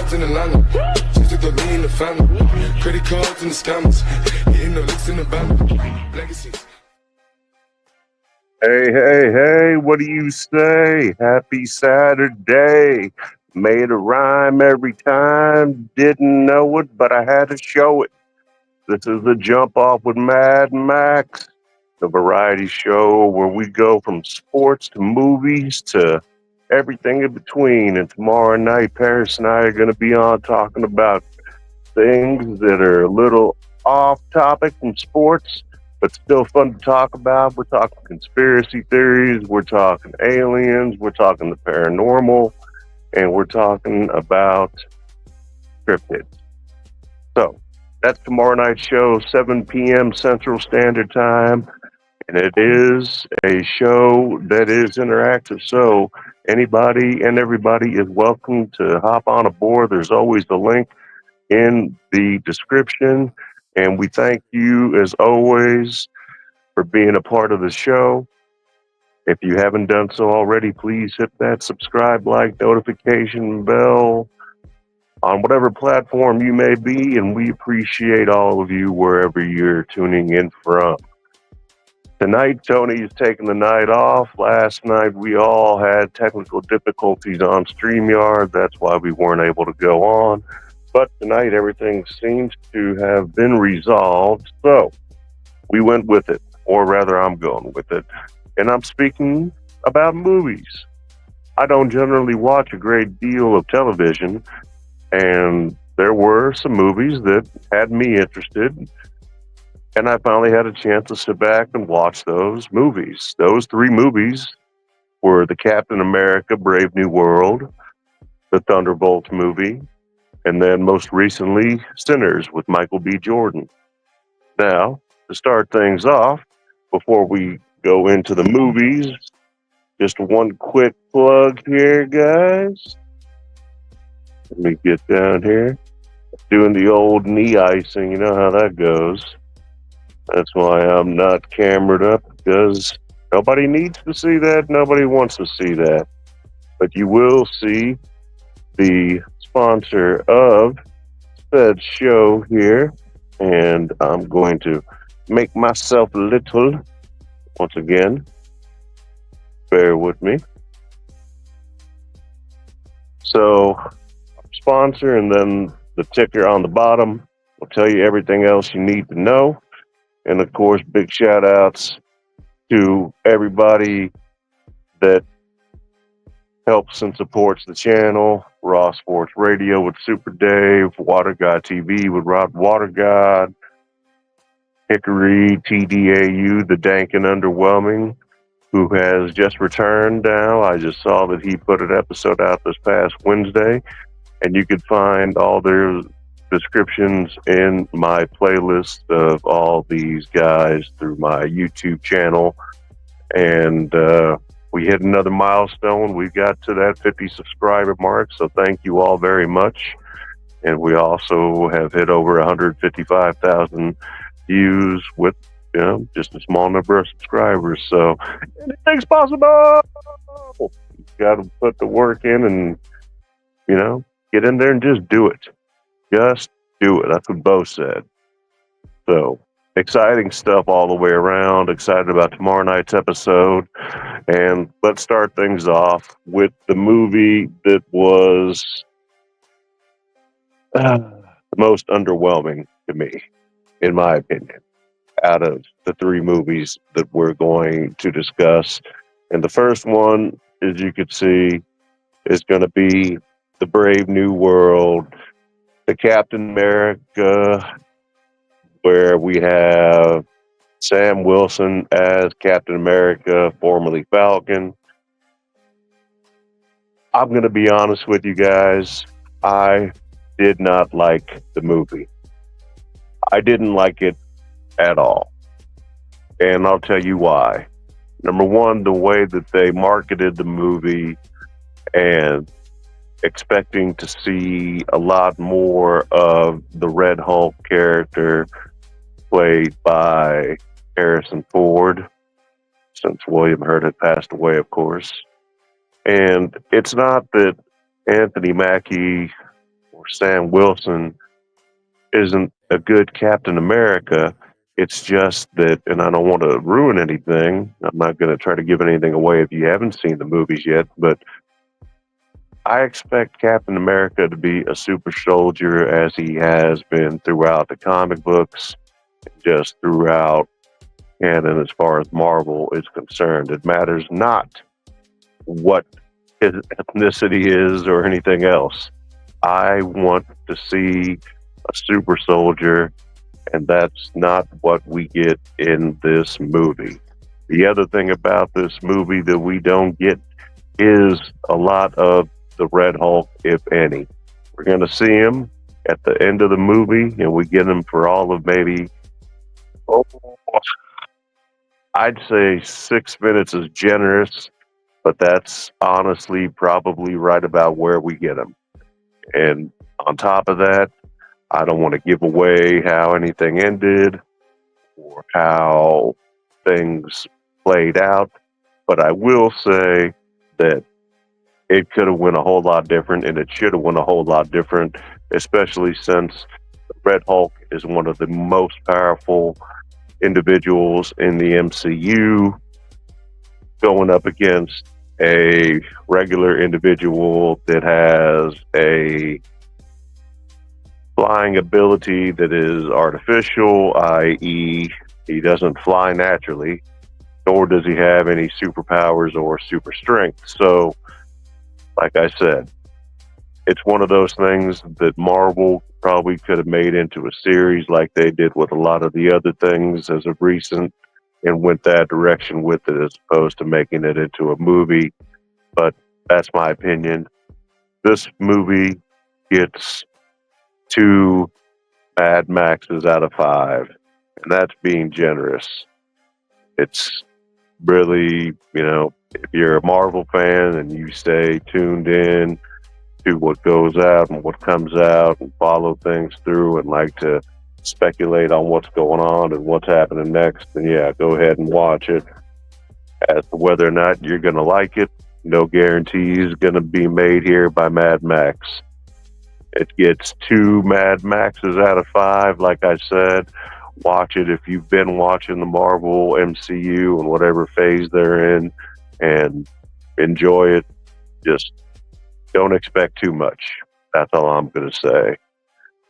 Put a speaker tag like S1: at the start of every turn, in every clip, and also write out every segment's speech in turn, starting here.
S1: broads in Atlanta. Just took the me in the family. Credit cards and the scammers. Hitting the licks in the van. Legacies.
S2: Hey, what do you say? Happy Saturday. Made a rhyme every time. Didn't know it, but I had to show it. This is the Jump Off with Mad Max, the variety show where we go from sports to movies to everything in between. And tomorrow night, Paris and I are going to be on talking about things that are a little off topic from sports, but still fun to talk about. We're talking conspiracy theories, we're talking aliens, we're talking the paranormal, and we're talking about cryptids. So that's tomorrow night's show, 7 p.m. Central Standard Time, and it is a show that is interactive. So anybody and everybody is welcome to hop on aboard. There's always the link in the description, and we thank you as always for being a part of the show. If you haven't done so already, please hit that subscribe, like, notification bell on whatever platform you may be, and we appreciate all of you wherever you're tuning in from. Tonight, Tony is taking the night off. Last night, we all had technical difficulties on StreamYard. That's why we weren't able to go on. But tonight, everything seems to have been resolved. So we went with it, or rather, I'm going with it. And I'm speaking about movies. I don't generally watch a great deal of television, and there were some movies that had me interested. And I finally had a chance to sit back and watch those movies. Those three movies were the Captain America Brave New World, the Thunderbolts movie, and then most recently, Sinners with Michael B. Jordan. Now, to start things off, before we go into the movies, just one quick plug here, guys. Let me get down here. Doing the old knee icing, you know how that goes. That's why I'm not camered up, because nobody needs to see that. Nobody wants to see that. But you will see the sponsor of said show here, and I'm going to make myself a little, once again, bear with me. So, sponsor, and then the ticker on the bottom will tell you everything else you need to know. And of course, big shout outs to everybody that helps and supports the channel. Raw Sports Radio with Super Dave, Water God TV with Rob Watergod, Hickory TDAU, the Dank and Underwhelming, who has just returned now. I just saw that he put an episode out this past Wednesday, and you could find all their descriptions in my playlist of all these guys through my YouTube channel. And we hit another milestone. We got to that 50 subscriber mark, so thank you all very much. And we also have hit over 155,000 views with, you know, just a small number of subscribers. So anything's possible. You got to put the work in and, you know, get in there and just do it. Just do it. That's what Bo said. So exciting stuff all the way around. Excited about tomorrow night's episode. And let's start things off with the movie that was the most underwhelming to me, in my opinion, out of the three movies that we're going to discuss. And the first one, as you could see, is going to be The Brave New World, the Captain America, where we have Sam Wilson as Captain America, formerly Falcon. I'm going to be honest with you guys. I did not like the movie. I didn't like it at all. And I'll tell you why. Number one, the way that they marketed the movie and expecting to see a lot more of the Red Hulk character played by Harrison Ford, since William Hurt had passed away, of course. And it's not that Anthony Mackie or Sam Wilson isn't a good Captain America. It's just that, and I don't want to ruin anything. I'm not going to try to give anything away if you haven't seen the movies yet, but I expect Captain America to be a super soldier as he has been throughout the comic books, just throughout canon as far as Marvel is concerned. It matters not what his ethnicity is or anything else. I want to see a super soldier, and that's not what we get in this movie. The other thing about this movie that we don't get is a lot of the Red Hulk, if any. We're going to see him at the end of the movie, and we get him for all of maybe, oh, I'd say 6 minutes is generous, but that's honestly probably right about where we get him. And on top of that, I don't want to give away how anything ended or how things played out, but I will say that it could have went a whole lot different, and it should have went a whole lot different, especially since the Red Hulk is one of the most powerful individuals in the MCU, going up against a regular individual that has a flying ability that is artificial, i.e., he doesn't fly naturally, nor does he have any superpowers or super strength. So, like I said, it's one of those things that Marvel probably could have made into a series like they did with a lot of the other things as of recent and went that direction with it as opposed to making it into a movie. But that's my opinion. This movie gets 2 Mad Maxes out of 5, and that's being generous. It's really, if you're a Marvel fan and you stay tuned in to what goes out and what comes out and follow things through and like to speculate on what's going on and what's happening next, then yeah, go ahead and watch it. As to whether or not you're going to like it, no guarantees going to be made here by Mad Max. It gets 2 Mad Maxes out of 5, like I said. Watch it if you've been watching the Marvel MCU and whatever phase they're in, and enjoy it. Just don't expect too much. That's all I'm going to say.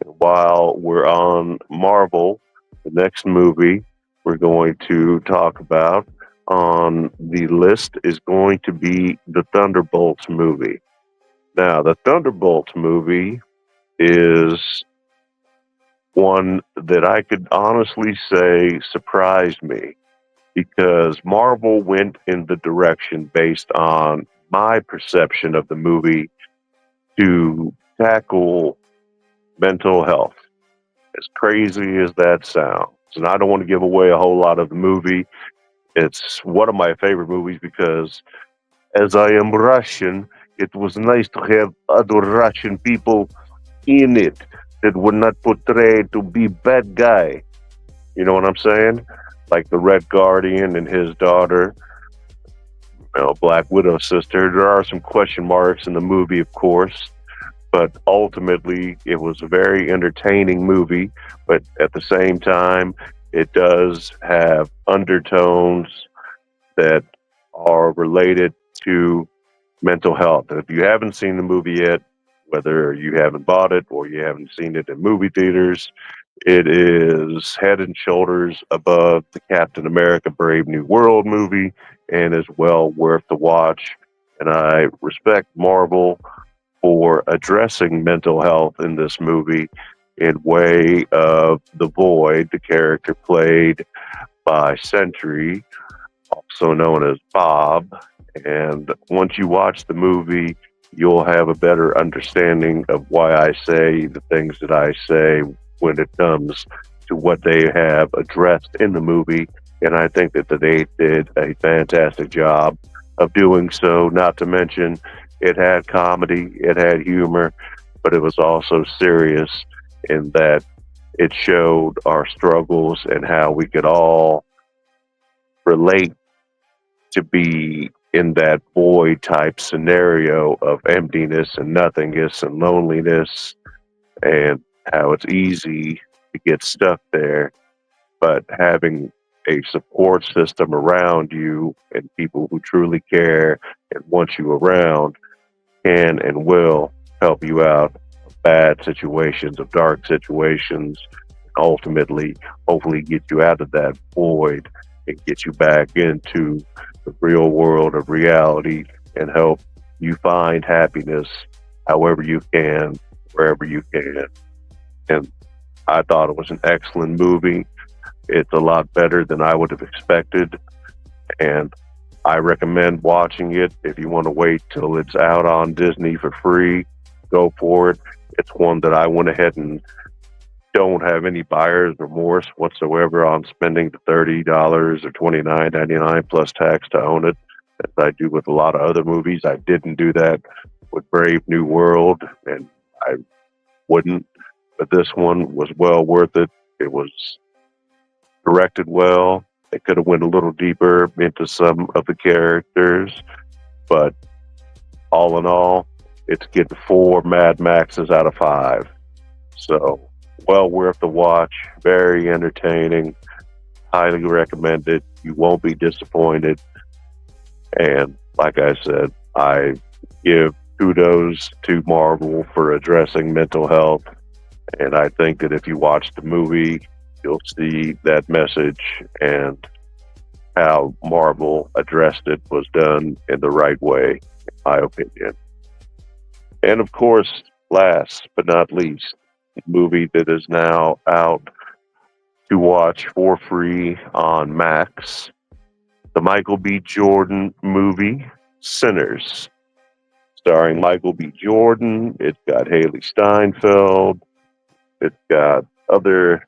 S2: And while we're on Marvel, the next movie we're going to talk about on the list is going to be the Thunderbolts movie. Now, the Thunderbolts movie is one that I could honestly say surprised me, because Marvel went in the direction based on my perception of the movie to tackle mental health. As crazy as that sounds, and I don't want to give away a whole lot of the movie. It's one of my favorite movies because, as I am Russian, it was nice to have other Russian people in it that were not portrayed to be bad guy. You know what I'm saying? Like the Red Guardian and his daughter, Black Widow's sister. There are some question marks in the movie, of course, but ultimately it was a very entertaining movie. But at the same time, it does have undertones that are related to mental health. And if you haven't seen the movie yet, whether you haven't bought it or you haven't seen it in movie theaters, it is head and shoulders above the Captain America Brave New World movie and is well worth the watch. And I respect Marvel for addressing mental health in this movie in way of the Void, the character played by Sentry, also known as Bob. And once you watch the movie, you'll have a better understanding of why I say the things that I say when it comes to what they have addressed in the movie. And I think that they did a fantastic job of doing so. Not to mention, it had comedy, it had humor, but it was also serious in that it showed our struggles and how we could all relate to be in that void type scenario of emptiness and nothingness and loneliness and how it's easy to get stuck there, but having a support system around you and people who truly care and want you around can and will help you out of bad situations, of dark situations, ultimately, hopefully, get you out of that void and get you back into the real world of reality and help you find happiness however you can, wherever you can. And I thought it was an excellent movie. It's a lot better than I would have expected. And I recommend watching it. If you want to wait till it's out on Disney for free, go for it. It's one that I went ahead and don't have any buyer's remorse whatsoever on spending the $30 or $29.99 plus tax to own it, as I do with a lot of other movies. I didn't do that with Brave New World, and I wouldn't. But this one was well worth it. It was directed well. They could have went a little deeper into some of the characters, but all in all, it's getting 4 Mad Maxes out of 5. So, well worth the watch. Very entertaining. Highly recommended. You won't be disappointed. And like I said, I give kudos to Marvel for addressing mental health. And I think that if you watch the movie, you'll see that message and how Marvel addressed it was done in the right way, in my opinion. And of course, last but not least, the movie that is now out to watch for free on Max, the Michael B. Jordan movie, Sinners. Starring Michael B. Jordan, it's got Haley Steinfeld, it's got other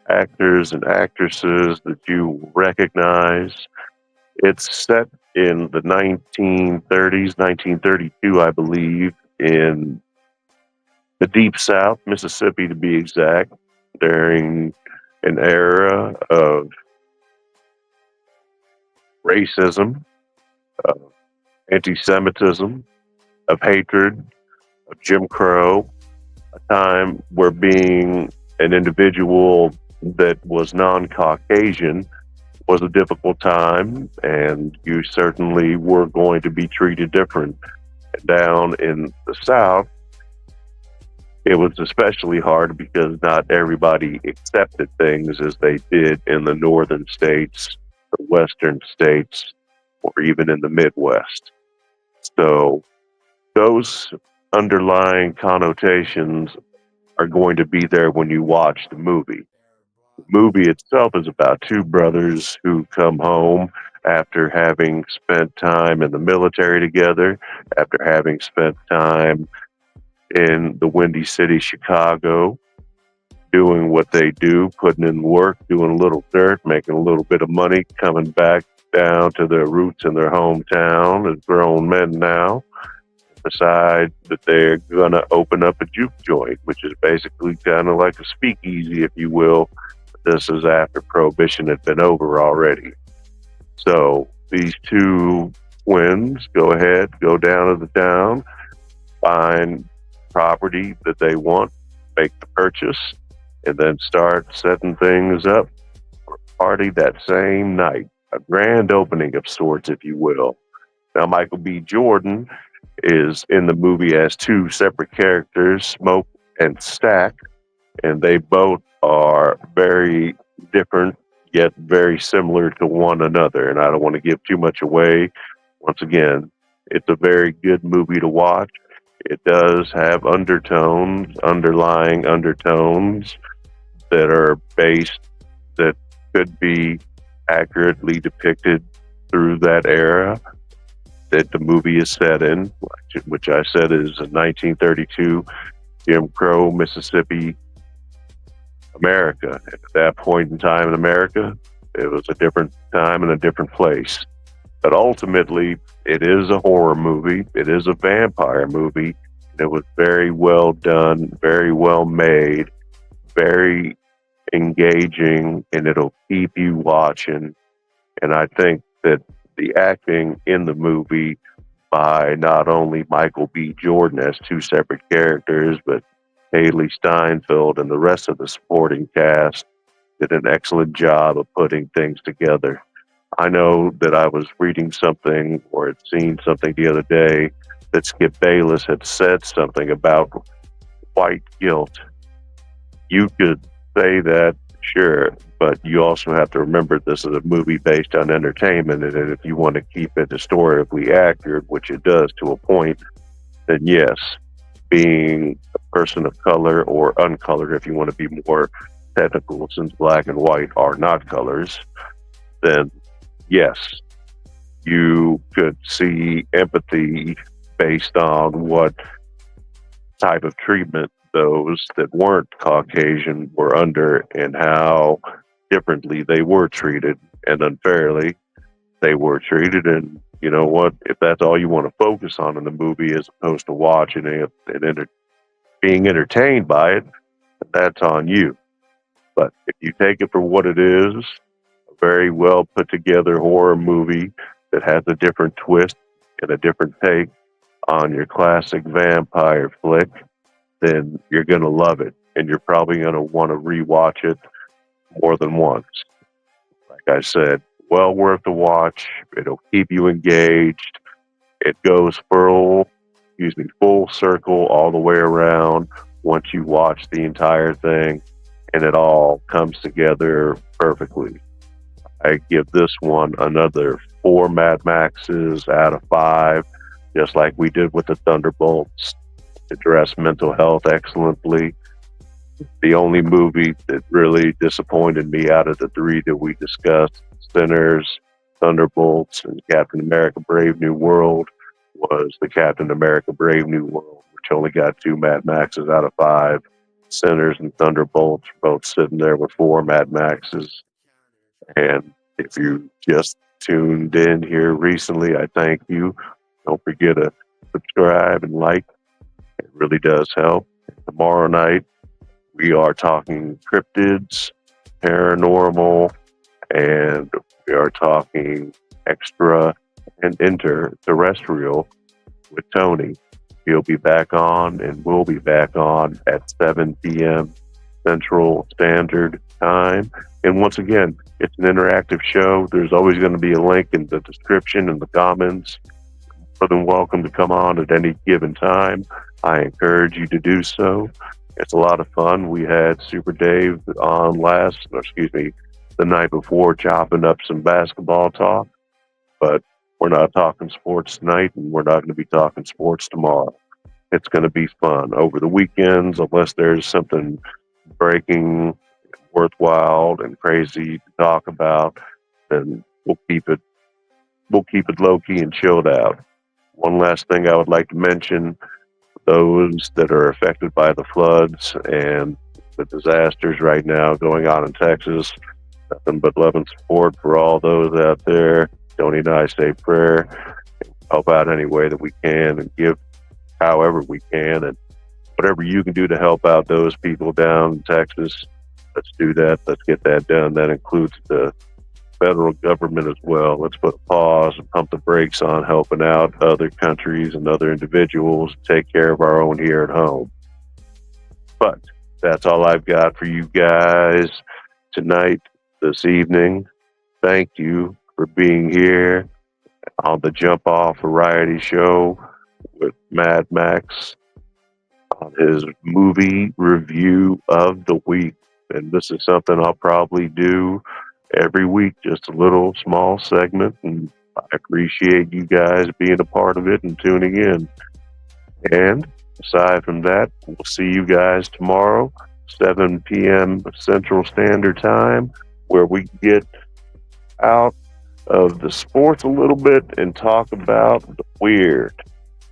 S2: actors and actresses that you recognize. It's set in the 1930s, 1932, I believe, in the Deep South, Mississippi to be exact, during an era of racism, of anti-Semitism, of hatred, of Jim Crow, a time where being an individual that was non-Caucasian was a difficult time, and you certainly were going to be treated different. Down in the South, it was especially hard because not everybody accepted things as they did in the northern states, the western states, or even in the Midwest. So those underlying connotations are going to be there when you watch the movie. The movie itself is about 2 brothers who come home after having spent time in the military together, after having spent time in the Windy City, Chicago, doing what they do, putting in work, doing a little dirt, making a little bit of money, coming back down to their roots in their hometown as grown men now, decide that they're going to open up a juke joint, which is basically kind of like a speakeasy, if you will. This is after Prohibition had been over already. So these 2 twins go down to the town, find property that they want, make the purchase, and then start setting things up for a party that same night. A grand opening of sorts, if you will. Now, Michael B. Jordan is in the movie as 2 separate characters, Smoke and Stack, and they both are very different yet very similar to one another. And I don't want to give too much away. Once again, it's a very good movie to watch. It does have underlying undertones that are based, that could be accurately depicted through that era that the movie is set in, which I said is a 1932 Jim Crow, Mississippi, America. And at that point in time in America, it was a different time and a different place. But ultimately, it is a horror movie. It is a vampire movie. And it was very well done, very well made, very engaging, and it'll keep you watching. And I think that the acting in the movie by not only Michael B. Jordan as 2 separate characters, but Haley Steinfeld and the rest of the supporting cast did an excellent job of putting things together. I know that I was reading something or had seen something the other day that Skip Bayless had said something about white guilt. You could say that, sure, but you also have to remember this is a movie based on entertainment, and if you want to keep it historically accurate, which it does to a point, then yes, being a person of color or uncolored, if you want to be more technical, since black and white are not colors, then yes, you could see empathy based on what type of treatment those that weren't Caucasian were under and how differently they were treated and unfairly they were treated. And you know what? If that's all you want to focus on in the movie as opposed to watching it and being entertained by it, that's on you. But if you take it for what it is, a very well put together horror movie that has a different twist and a different take on your classic vampire flick, then you're going to love it. And you're probably going to want to rewatch it more than once. Like I said, well worth the watch. It'll keep you engaged. It goes full circle all the way around once you watch the entire thing, and it all comes together perfectly. I give this one another 4 Mad Maxes out of 5, just like we did with the Thunderbolts. Addressed mental health excellently. The only movie that really disappointed me out of the 3 that we discussed, Sinners, Thunderbolts, and Captain America Brave New World, was the Captain America Brave New World, which only got 2 Mad Maxes out of 5. Sinners and Thunderbolts both sitting there with 4 Mad Maxes. And if you just tuned in here recently, I thank you. Don't forget to subscribe and like. It really does help. Tomorrow night, we are talking cryptids, paranormal, and we are talking extra and interterrestrial with Tony. He'll be back on, and we'll be back on at 7 p.m. Central Standard Time. And once again, it's an interactive show. There's always going to be a link in the description and the comments. More than welcome to come on at any given time. I encourage you to do so. It's a lot of fun. We had Super Dave on the night before, chopping up some basketball talk. But we're not talking sports tonight, and we're not going to be talking sports tomorrow. It's going to be fun over the weekends, unless there's something breaking, worthwhile, and crazy to talk about. Then we'll keep it low key and chilled out. One last thing I would like to mention: those that are affected by the floods and the disasters right now going on in Texas, nothing but love and support for all those out there. Tony and I say prayer, help out any way that we can, and give however we can, and whatever you can do to help out those people down in Texas, let's do that. Let's get that done. That includes the federal government as well. Let's put a pause and pump the brakes on helping out other countries and other individuals, take care of our own here at home. But that's all I've got for you guys tonight, this evening. Thank you for being here on the Jump Off Variety Show with Mad Max on his movie review of the week. And this is something I'll probably do every week, just a little small segment, and I appreciate you guys being a part of it and tuning in. And aside from that, we'll see you guys tomorrow, 7 p.m. Central Standard Time, where we get out of the sports a little bit and talk about the weird,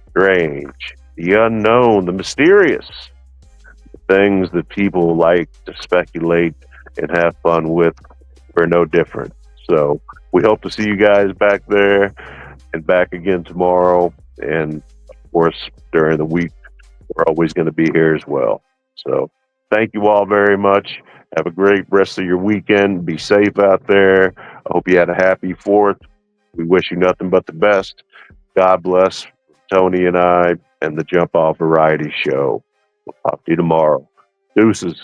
S2: strange, the unknown, the mysterious, the things that people like to speculate and have fun with. We're no different. So we hope to see you guys back there and back again tomorrow. And of course, during the week, we're always going to be here as well. So thank you all very much. Have a great rest of your weekend. Be safe out there. I hope you had a happy 4th. We wish you nothing but the best. God bless Tony and I and the Jump Off Variety Show. Talk to you tomorrow. Deuces.